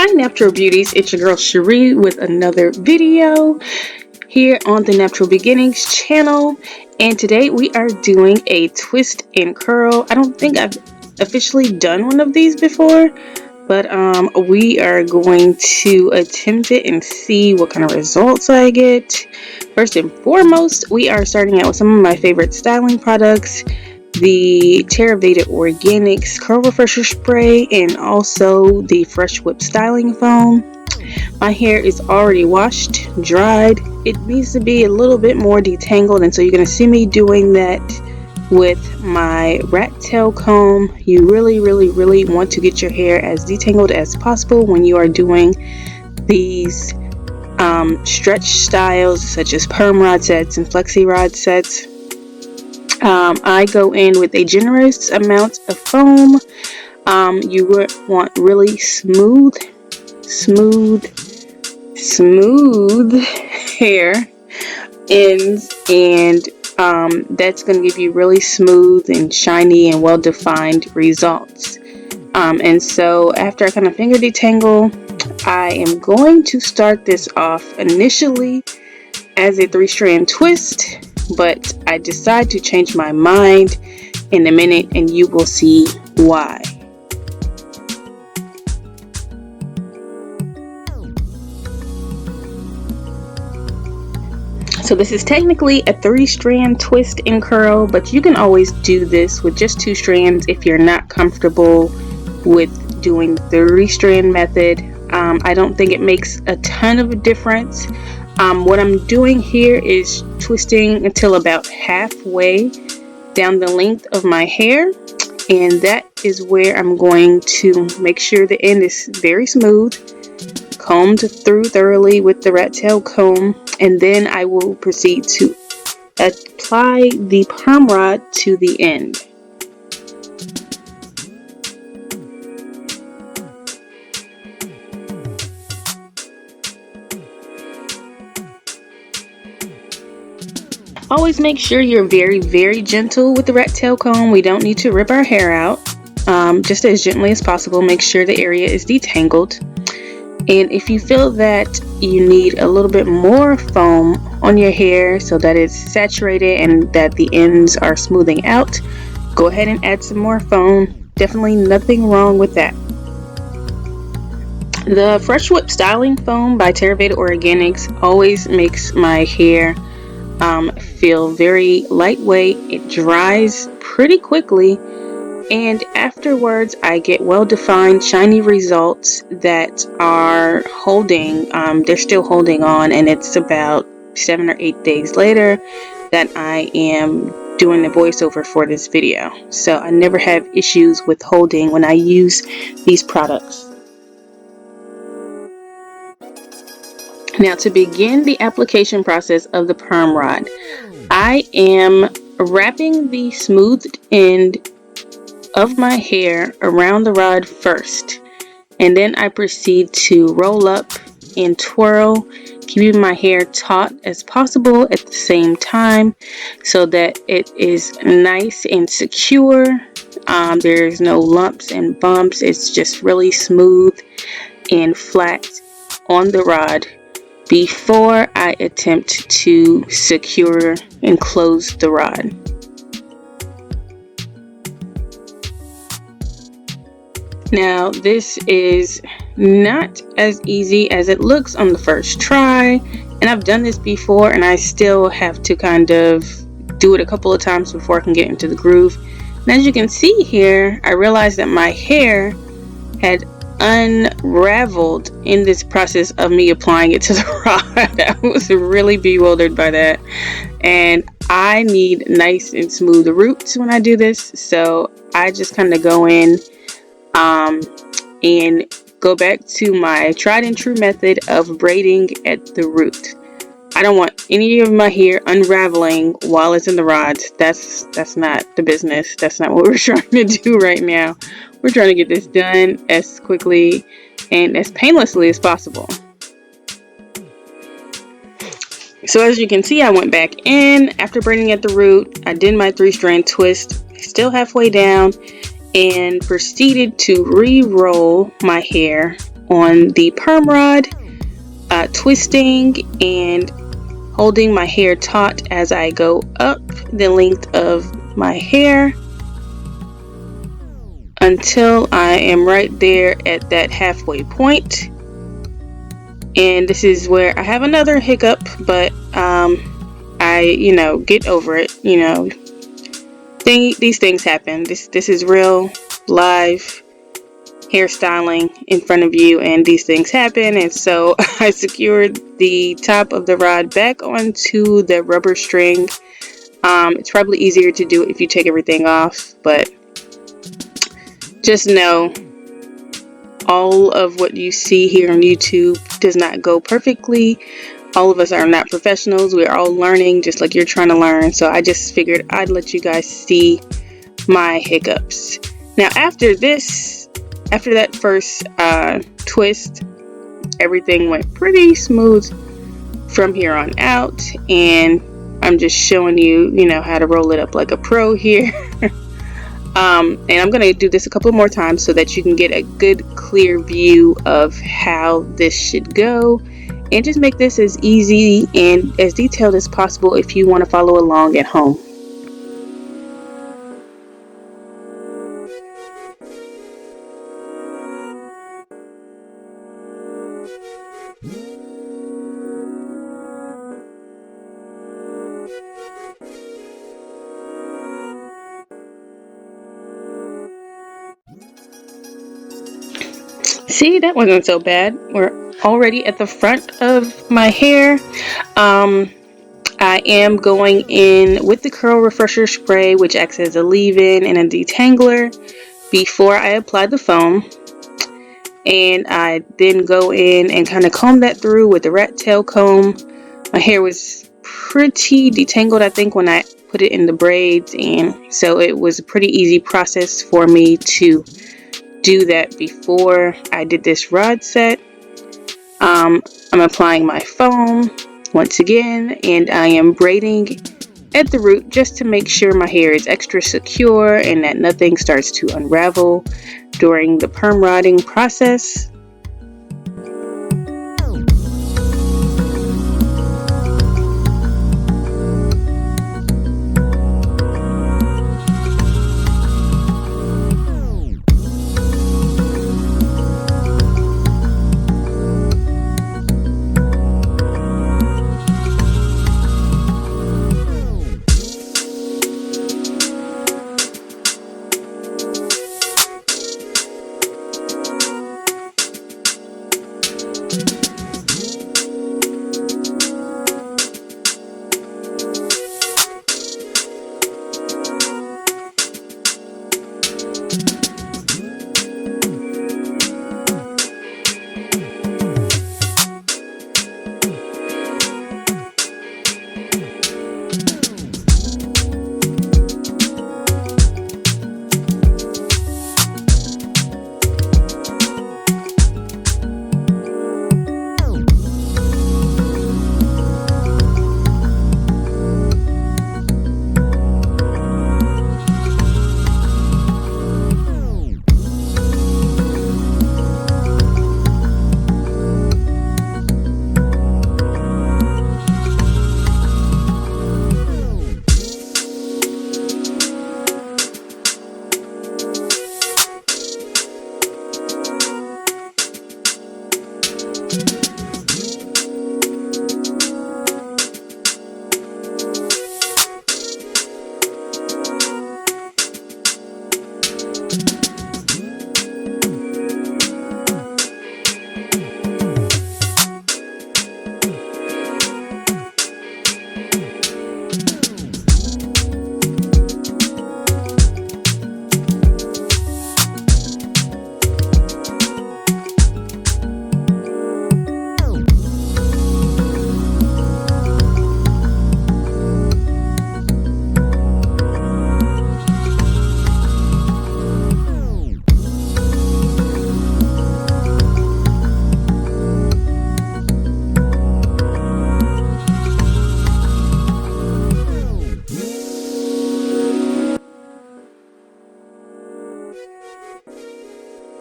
Hi Natural Beauties, it's your girl Cherie with another video here on the Natural Beginnings channel, and today we are doing a twist and curl. I don't think I've officially done one of these before, but we are going to attempt it and see what kind of results I get. First and foremost, we are starting out with some of my favorite styling products, the Terra Veda Organix Curl Refresher Spray and also the Fresh Whip Styling Foam. My hair is already washed, dried. It needs to be a little bit more detangled, and so you're going to see me doing that with my rat tail comb. You really want to get your hair as detangled as possible when you are doing these stretch styles such as perm rod sets and flexi rod sets. I go in with a generous amount of foam. You want really smooth hair ends, and that's going to give you really smooth and shiny and well-defined results. And so after I kind of finger detangle, I am going to start this off initially as a 3-strand twist, but I decide to change my mind in a minute and you will see why. So this is technically a 3-strand twist and curl, but you can always do this with just 2 strands if you're not comfortable with doing the 3-strand method. I don't think it makes a ton of a difference. What I'm doing here is twisting until about halfway down the length of my hair, and that is where I'm going to make sure the end is very smooth, combed through thoroughly with the rat tail comb, and then I will proceed to apply the perm rod to the end. Always make sure you're very gentle with the rat tail comb. We don't need to rip our hair out. Just as gently as possible. Make sure the area is detangled. And if you feel that you need a little bit more foam on your hair so that it's saturated and that the ends are smoothing out, go ahead and add some more foam. Definitely nothing wrong with that. The Fresh Whip Styling Foam by Terra Veda Organix always makes my hair feel very lightweight. It dries pretty quickly, and afterwards I get well-defined shiny results that are holding. They're still holding on, and it's about 7 or 8 days later that I am doing the voiceover for this video, so I never have issues with holding when I use these products. Now, to begin the application process of the perm rod, I am wrapping the smoothed end of my hair around the rod first, and then I proceed to roll up and twirl, keeping my hair taut as possible at the same time so that it is nice and secure. There's no lumps and bumps. It's just really smooth and flat on the rod before I attempt to secure and close the rod. Now, this is not as easy as it looks on the first try, and I've done this before and I still have to kind of do it a couple of times before I can get into the groove. And as you can see here, I realized that my hair had unraveled in this process of me applying it to the rod. I was really bewildered by that, and I need nice and smooth roots when I do this, so I just kind of go in and go back to my tried and true method of braiding at the root. I don't want any of my hair unraveling while it's in the rods. That's not the business. That's not what we're trying to do right now. We're trying to get this done as quickly and as painlessly as possible. So as you can see, I went back in after braiding at the root. I did my 3-strand twist, still halfway down, and proceeded to re-roll my hair on the perm rod, twisting and holding my hair taut as I go up the length of my hair until I am right there at that halfway point. And this is where I have another hiccup, but I get over it. These things happen. This is real live hairstyling in front of you, and these things happen. And so I secured the top of the rod back onto the rubber string. It's probably easier to do it if you take everything off, but just know all of what you see here on YouTube does not go perfectly. All of us are not professionals. We're all learning just like you're trying to learn. So I just figured I'd let you guys see my hiccups. Now after that first twist, everything went pretty smooth from here on out, and I'm just showing you, how to roll it up like a pro here. And I'm going to do this a couple more times so that you can get a good clear view of how this should go, and just make this as easy and as detailed as possible if you want to follow along at home. See, that wasn't so bad. We're already at the front of my hair. I am going in with the curl refresher spray, which acts as a leave-in and a detangler before I apply the foam. And I then go in and kind of comb that through with the rat tail comb. My hair was pretty detangled, I think, when I put it in the braids, and so it was a pretty easy process for me to do that before I did this rod set. I'm applying my foam once again, and I am braiding at the root just to make sure my hair is extra secure and that nothing starts to unravel during the perm rodding process.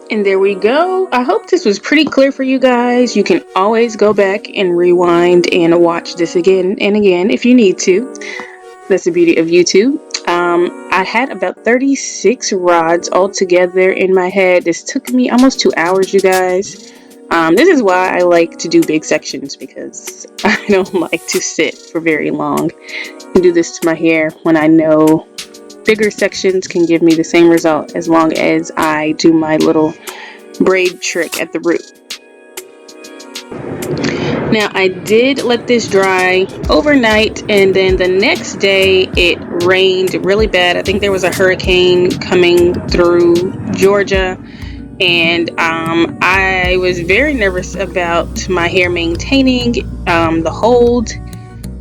And there we go. I hope this was pretty clear for you guys. You can always go back and rewind and watch this again and again if you need to. That's the beauty of YouTube. I had about 36 rods all together in my head. This took me almost 2 hours, you guys. This is why I like to do big sections, because I don't like to sit for very long and do this to my hair when I know bigger sections can give me the same result as long as I do my little braid trick at the root. Now, I did let this dry overnight, and then the next day it rained really bad. I think there was a hurricane coming through Georgia, and I was very nervous about my hair maintaining the hold,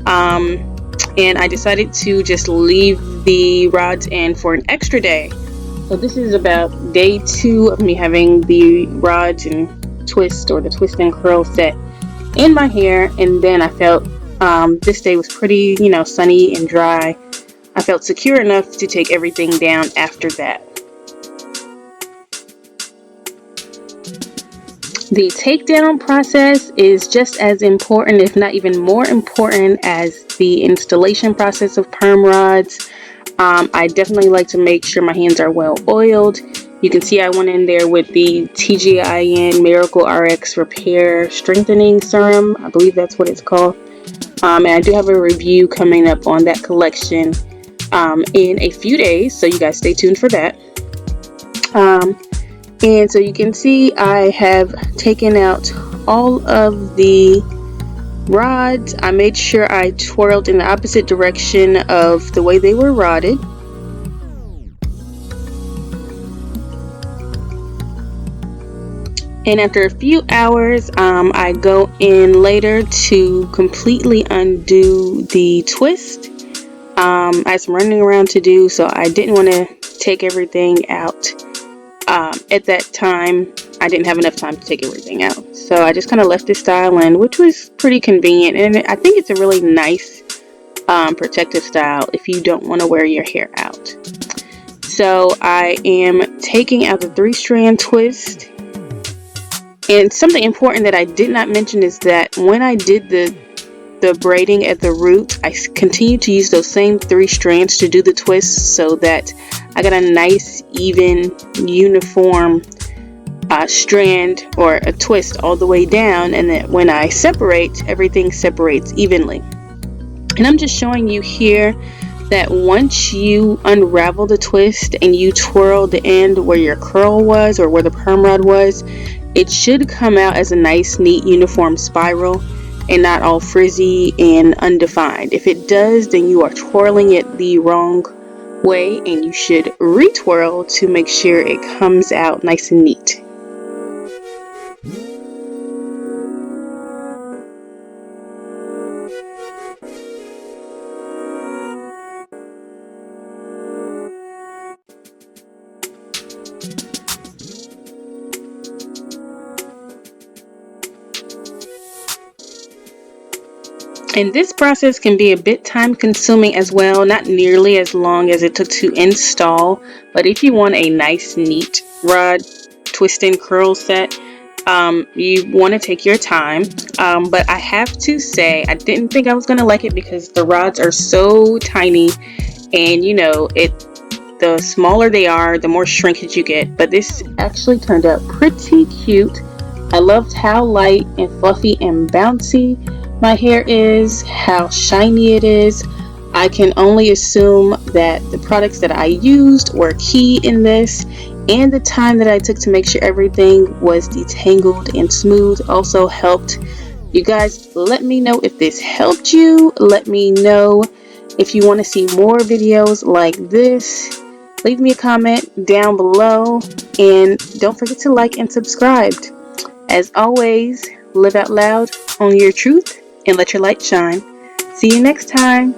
and I decided to just leave the rods in for an extra day. So this is about day 2 of me having the rods and twist, or the twist and curl set in my hair, and then I felt this day was pretty, sunny and dry. I felt secure enough to take everything down after that. The takedown process is just as important, if not even more important, as the installation process of perm rods. I definitely like to make sure my hands are well oiled. You can see I went in there with the TGIN Miracle RX Repair Strengthening Serum. I believe that's what it's called. And I do have a review coming up on that collection in a few days, so you guys stay tuned for that. And so you can see I have taken out all of the rods. I made sure I twirled in the opposite direction of the way they were rodded. And after a few hours, I go in later to completely undo the twist. I had some running around to do, so I didn't want to take everything out. At that time, I didn't have enough time to take everything out. So I just kind of left this style in, which was pretty convenient. And I think it's a really nice protective style if you don't want to wear your hair out. So I am taking out the 3-strand twist. And something important that I did not mention is that when I did the braiding at the root, I continued to use those same 3 strands to do the twist, so that I got a nice, even, uniform strand or a twist all the way down, and that when I separate, everything separates evenly. And I'm just showing you here that once you unravel the twist and you twirl the end where your curl was, or where the perm rod was, it should come out as a nice, neat, uniform spiral and not all frizzy and undefined. If it does, then you are twirling it the wrong way, and you should retwirl to make sure it comes out nice and neat. And this process can be a bit time consuming as well, not nearly as long as it took to install. But if you want a nice, neat rod twist and curl set, you want to take your time. But I have to say, I didn't think I was going to like it because the rods are so tiny, and the smaller they are, the more shrinkage you get. But this actually turned out pretty cute. I loved how light and fluffy and bouncy my hair is, how shiny it is. I can only assume that the products that I used were key in this, and the time that I took to make sure everything was detangled and smooth also helped. You guys, let me know if this helped you. Let me know if you want to see more videos like this. Leave me a comment down below, and don't forget to like and subscribe. As always, live out loud, own your truth, and let your light shine. See you next time.